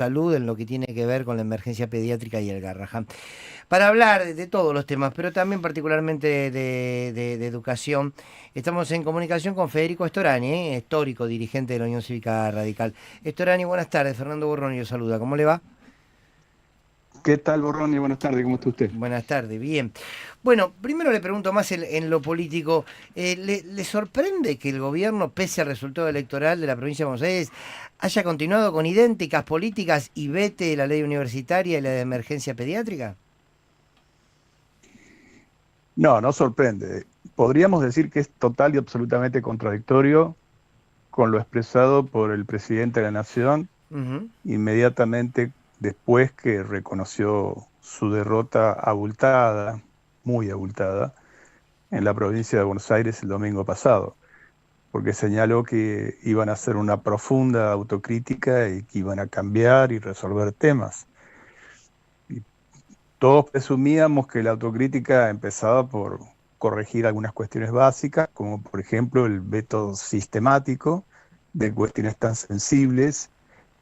salud en lo que tiene que ver con la emergencia pediátrica y el Garrahan. Para hablar de todos los temas, pero también particularmente de educación, estamos en comunicación con Federico Storani, histórico dirigente de la Unión Cívica Radical. Storani, buenas tardes. Fernando Borroni lo saluda. ¿Cómo le va? ¿Qué tal, Borroni? Buenas tardes, ¿cómo está usted? Buenas tardes, bien. Bueno, primero le pregunto más en lo político. ¿Le sorprende que el gobierno, pese al resultado electoral de la provincia de Buenos Aires, haya continuado con idénticas políticas y vete la ley universitaria y la de emergencia pediátrica? No, no sorprende. Podríamos decir que es total y absolutamente contradictorio con lo expresado por el presidente de la Nación Ujú. inmediatamente después que reconoció su derrota abultada, muy abultada, en la provincia de Buenos Aires el domingo pasado, porque señaló que iban a hacer una profunda autocrítica y que iban a cambiar y resolver temas. Y todos presumíamos que la autocrítica empezaba por corregir algunas cuestiones básicas, como por ejemplo el veto sistemático de cuestiones tan sensibles,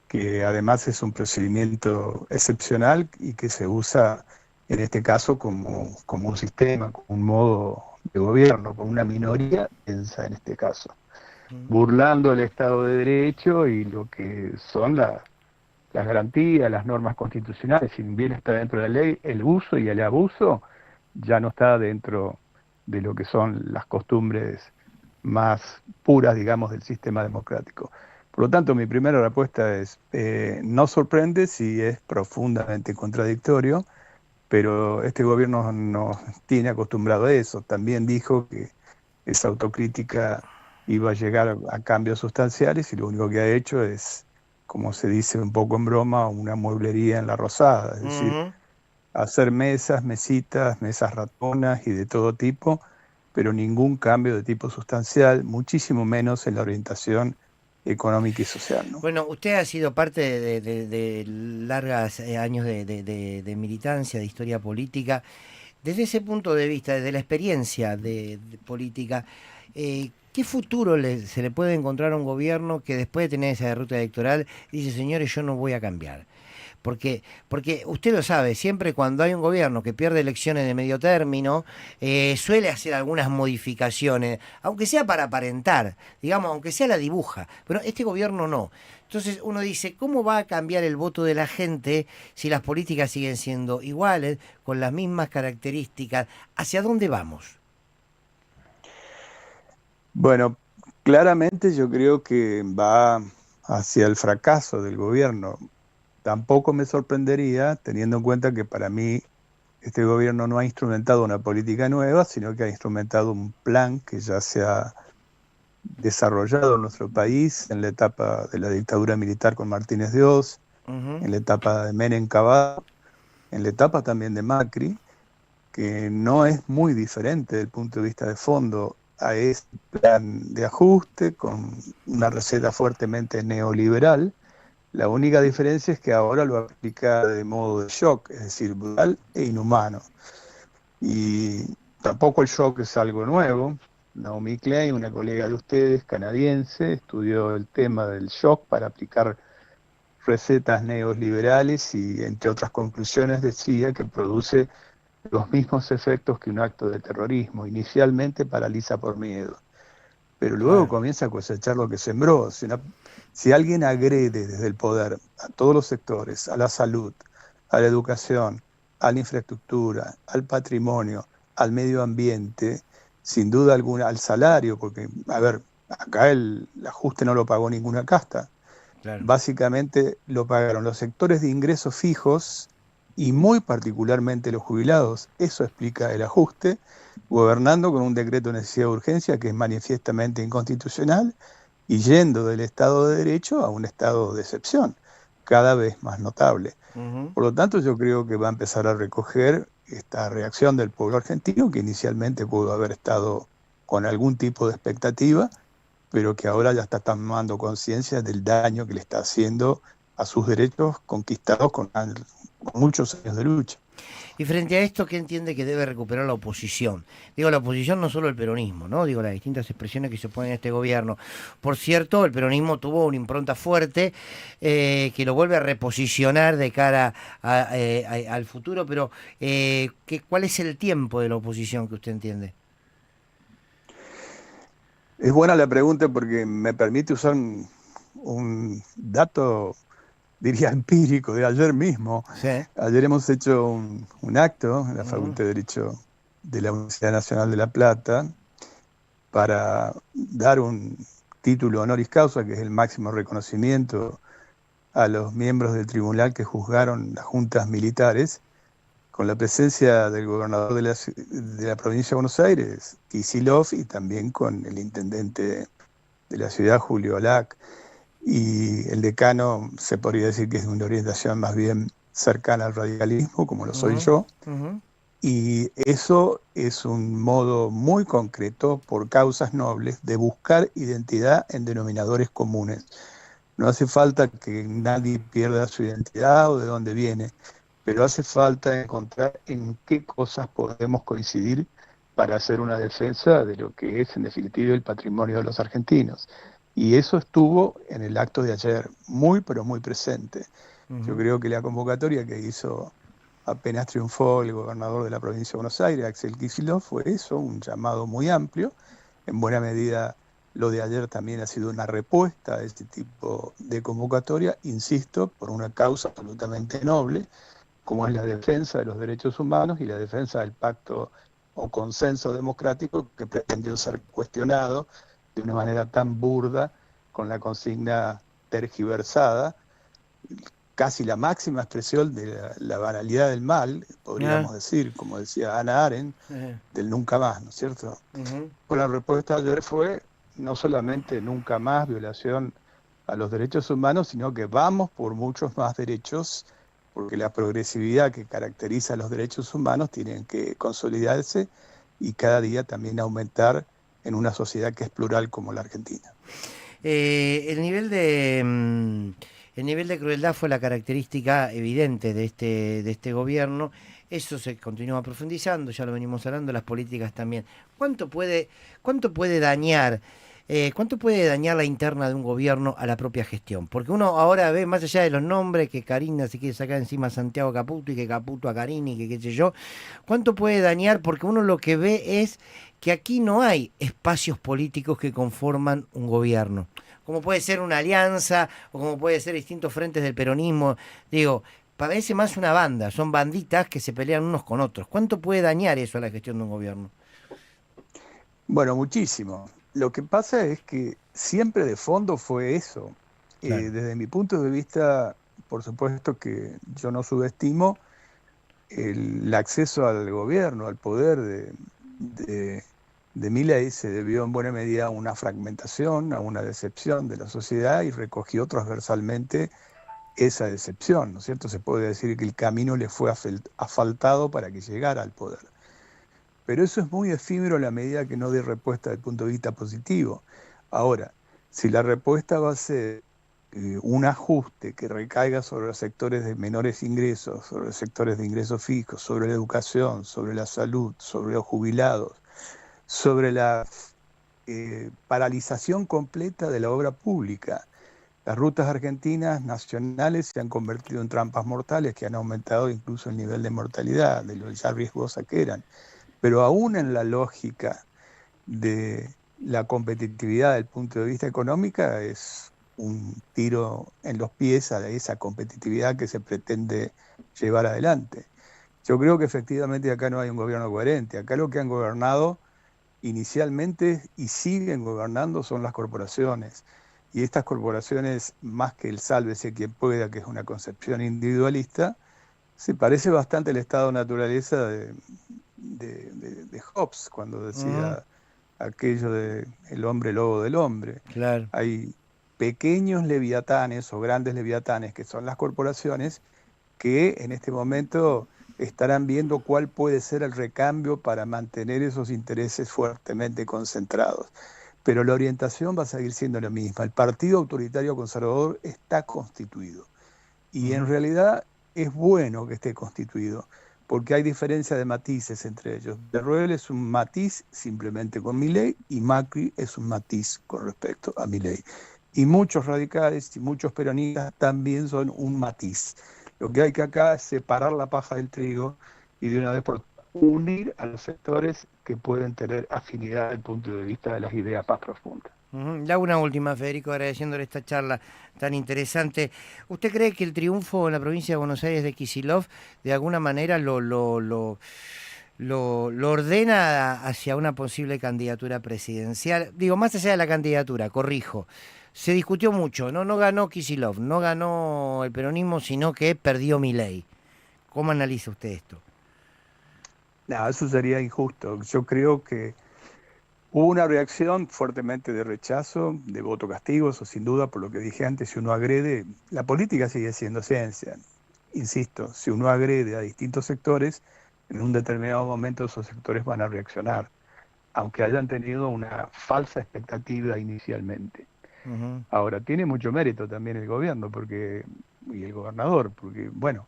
que además es un procedimiento excepcional y que se usa en este caso como un sistema, como un modo de gobierno, con una minoría densa en este caso, burlando el Estado de Derecho y lo que son las garantías, las normas constitucionales. Si bien está dentro de la ley, el uso y el abuso ya no está dentro de lo que son las costumbres más puras, digamos, del sistema democrático. Por lo tanto, mi primera respuesta es, no sorprende si es profundamente contradictorio, pero este gobierno nos tiene acostumbrado a eso. También dijo que esa autocrítica iba a llegar a cambios sustanciales y lo único que ha hecho es, como se dice un poco en broma, una mueblería en la Rosada, es decir, Ujú. hacer mesas, mesitas, mesas ratonas y de todo tipo, pero ningún cambio de tipo sustancial, muchísimo menos en la orientación económica y social, ¿no? Bueno, usted ha sido parte de largas años de militancia, de historia política. Desde ese punto de vista, desde la experiencia de política, ¿qué futuro se le puede encontrar a un gobierno que después de tener esa derrota electoral dice, señores, yo no voy a cambiar? Porque usted lo sabe, siempre cuando hay un gobierno que pierde elecciones de medio término, suele hacer algunas modificaciones, aunque sea para aparentar, digamos, aunque sea la dibuja, pero este gobierno no. Entonces uno dice, ¿cómo va a cambiar el voto de la gente si las políticas siguen siendo iguales, con las mismas características? ¿Hacia dónde vamos? Bueno, claramente yo creo que va hacia el fracaso del gobierno. Tampoco me sorprendería, teniendo en cuenta que para mí este gobierno no ha instrumentado una política nueva, sino que ha instrumentado un plan que ya se ha desarrollado en nuestro país en la etapa de la dictadura militar con Martínez de Oz, Ujú. en la etapa de Menem Cavada, en la etapa también de Macri, que no es muy diferente desde el punto de vista de fondo a este plan de ajuste con una receta fuertemente neoliberal. La única diferencia es que ahora lo aplica de modo de shock, es decir, brutal e inhumano. Y tampoco el shock es algo nuevo. Naomi Klein, una colega de ustedes, canadiense, estudió el tema del shock para aplicar recetas neoliberales y, entre otras conclusiones, decía que produce los mismos efectos que un acto de terrorismo. Inicialmente paraliza por miedo, pero luego Claro. comienza a cosechar lo que sembró. Si alguien agrede desde el poder a todos los sectores, a la salud, a la educación, a la infraestructura, al patrimonio, al medio ambiente, sin duda alguna, al salario, porque, a ver, acá el ajuste no lo pagó ninguna casta. Claro. Básicamente lo pagaron los sectores de ingresos fijos y muy particularmente los jubilados. Eso explica el ajuste, gobernando con un decreto de necesidad de urgencia que es manifiestamente inconstitucional y yendo del Estado de Derecho a un estado de excepción, cada vez más notable. Ujú. Por lo tanto, yo creo que va a empezar a recoger esta reacción del pueblo argentino, que inicialmente pudo haber estado con algún tipo de expectativa, pero que ahora ya está tomando conciencia del daño que le está haciendo a sus derechos conquistados con muchos años de lucha. Y frente a esto, ¿qué entiende que debe recuperar la oposición? Digo, la oposición no solo el peronismo, ¿no? Digo, las distintas expresiones que se ponen en este gobierno. Por cierto, el peronismo tuvo una impronta fuerte que lo vuelve a reposicionar de cara al futuro, pero ¿cuál es el tiempo de la oposición que usted entiende? Es buena la pregunta porque me permite usar un dato, diría empírico, de ayer mismo. Sí. Ayer hemos hecho un acto en la Ujú, Facultad de Derecho de la Universidad Nacional de La Plata para dar un título honoris causa, que es el máximo reconocimiento a los miembros del tribunal que juzgaron las juntas militares, con la presencia del gobernador de la provincia de Buenos Aires, Kicillof, y también con el intendente de la ciudad, Julio Olac, y el decano se podría decir que es de una orientación más bien cercana al radicalismo, como lo soy ujú, yo, ujú, y eso es un modo muy concreto, por causas nobles, de buscar identidad en denominadores comunes. No hace falta que nadie pierda su identidad o de dónde viene, pero hace falta encontrar en qué cosas podemos coincidir para hacer una defensa de lo que es en definitiva el patrimonio de los argentinos. Y eso estuvo en el acto de ayer, muy pero muy presente. Yo ujú. creo que la convocatoria que hizo apenas triunfó el gobernador de la provincia de Buenos Aires, Axel Kicillof, fue eso, un llamado muy amplio. En buena medida lo de ayer también ha sido una respuesta a este tipo de convocatoria, insisto, por una causa absolutamente noble, como es la defensa de los derechos humanos y la defensa del pacto o consenso democrático que pretendió ser cuestionado de una manera tan burda, con la consigna tergiversada, casi la máxima expresión de la banalidad del mal, Ah, podríamos decir, como decía Hannah Arendt, eh, del nunca más, ¿no es cierto? ujú. Pues la respuesta ayer fue no solamente nunca más violación a los derechos humanos, sino que vamos por muchos más derechos, porque la progresividad que caracteriza a los derechos humanos tiene que consolidarse y cada día también aumentar en una sociedad que es plural como la Argentina. El nivel de crueldad fue la característica evidente de este gobierno. Eso se continúa profundizando, ya lo venimos hablando, las políticas también. ¿Cuánto puede, cuánto puede dañar, cuánto puede dañar la interna de un gobierno a la propia gestión? Porque uno ahora ve, más allá de los nombres, que Karina se quiere sacar encima a Santiago Caputo y que Caputo a Carini, que qué sé yo, ¿cuánto puede dañar? Porque uno lo que ve es que aquí no hay espacios políticos que conforman un gobierno. Como puede ser una alianza o como puede ser distintos frentes del peronismo. Digo, parece más una banda, son banditas que se pelean unos con otros. ¿Cuánto puede dañar eso a la gestión de un gobierno? Bueno, muchísimo. Lo que pasa es que siempre de fondo fue eso. Claro. Desde mi punto de vista, por supuesto que yo no subestimo el acceso al gobierno, al poder de, de Milei se debió en buena medida a una fragmentación, a una decepción de la sociedad y recogió transversalmente esa decepción, ¿no es cierto? Se puede decir que el camino le fue asfaltado para que llegara al poder. Pero eso es muy efímero a la medida que no dé respuesta desde el punto de vista positivo. Ahora, si la respuesta va a ser un ajuste que recaiga sobre los sectores de menores ingresos, sobre los sectores de ingresos fijos, sobre la educación, sobre la salud, sobre los jubilados, sobre la paralización completa de la obra pública. Las rutas argentinas nacionales se han convertido en trampas mortales que han aumentado incluso el nivel de mortalidad, de lo ya riesgosas que eran. Pero aún en la lógica de la competitividad desde el punto de vista económico es un tiro en los pies a esa competitividad que se pretende llevar adelante. Yo creo que efectivamente acá no hay un gobierno coherente. Acá lo que han gobernado inicialmente y siguen gobernando son las corporaciones. Y estas corporaciones, más que el sálvese quien pueda, que es una concepción individualista, se parece bastante al estado de naturaleza de Hobbes, cuando Ujú, decía aquello de el hombre lobo del hombre. claro. Hay pequeños leviatanes o grandes leviatanes, que son las corporaciones, que en este momento estarán viendo cuál puede ser el recambio para mantener esos intereses fuertemente concentrados. Pero la orientación va a seguir siendo la misma. El Partido Autoritario Conservador está constituido y en Ujú. realidad es bueno que esté constituido, porque hay diferencia de matices entre ellos. Teruel es un matiz simplemente con Milei y Macri es un matiz con respecto a Milei. Y muchos radicales y muchos peronistas también son un matiz. Lo que hay que acá es separar la paja del trigo y de una vez por todas unir a los sectores que pueden tener afinidad desde el punto de vista de las ideas más profundas. Le hago una última, Federico, agradeciéndole esta charla tan interesante. ¿Usted cree que el triunfo en la provincia de Buenos Aires de Kicillof de alguna manera lo ordena hacia una posible candidatura presidencial? Digo, más allá de la candidatura, corrijo. Se discutió mucho, no ganó Kicillof, no ganó el peronismo, sino que perdió Milei. ¿Cómo analiza usted esto? No, eso sería injusto. Yo creo que hubo una reacción fuertemente de rechazo, de voto castigo, eso sin duda, por lo que dije antes, si uno agrede, la política sigue siendo ciencia. Insisto, si uno agrede a distintos sectores, en un determinado momento esos sectores van a reaccionar, aunque hayan tenido una falsa expectativa inicialmente. Ujú. Ahora, tiene mucho mérito también el gobierno y el gobernador, porque, bueno,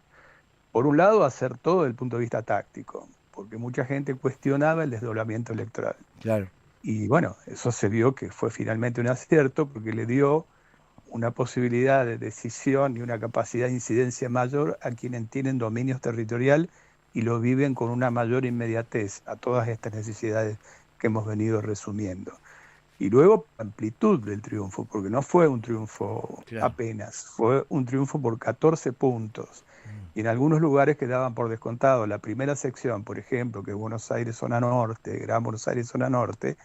por un lado, hacer todo desde el punto de vista táctico, porque mucha gente cuestionaba el desdoblamiento electoral. Claro. Y bueno, eso se vio que fue finalmente un acierto porque le dio una posibilidad de decisión y una capacidad de incidencia mayor a quienes tienen dominio territorial y lo viven con una mayor inmediatez a todas estas necesidades que hemos venido resumiendo. Y luego amplitud del triunfo, porque no fue un triunfo Claro. apenas, fue un triunfo por 14 puntos. Y en algunos lugares quedaban por descontado. La primera sección, por ejemplo, que es Buenos Aires zona norte, Gran Buenos Aires zona norte,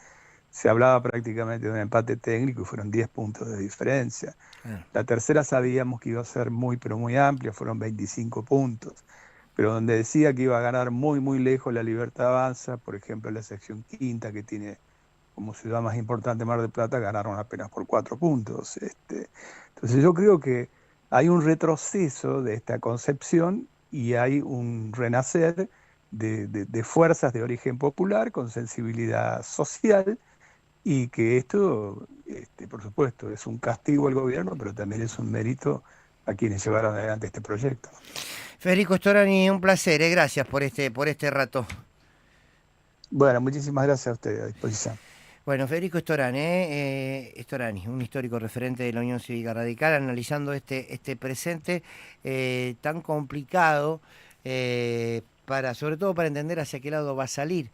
se hablaba prácticamente de un empate técnico y fueron 10 puntos de diferencia. Claro. La tercera sabíamos que iba a ser muy, pero muy amplia, fueron 25 puntos. Pero donde decía que iba a ganar muy, muy lejos la Libertad Avanza, por ejemplo, la sección quinta, que tiene como ciudad más importante Mar del Plata, ganaron apenas por 4 puntos. Entonces yo creo que hay un retroceso de esta concepción y hay un renacer de fuerzas de origen popular con sensibilidad social y que esto, por supuesto, es un castigo al gobierno, pero también es un mérito a quienes llevaron adelante este proyecto. Federico Storani, un placer, gracias por este rato. Bueno, muchísimas gracias a ustedes, a disposición. Bueno, Federico Storani, Storani, un histórico referente de la Unión Cívica Radical, analizando este presente tan complicado, sobre todo para entender hacia qué lado va a salir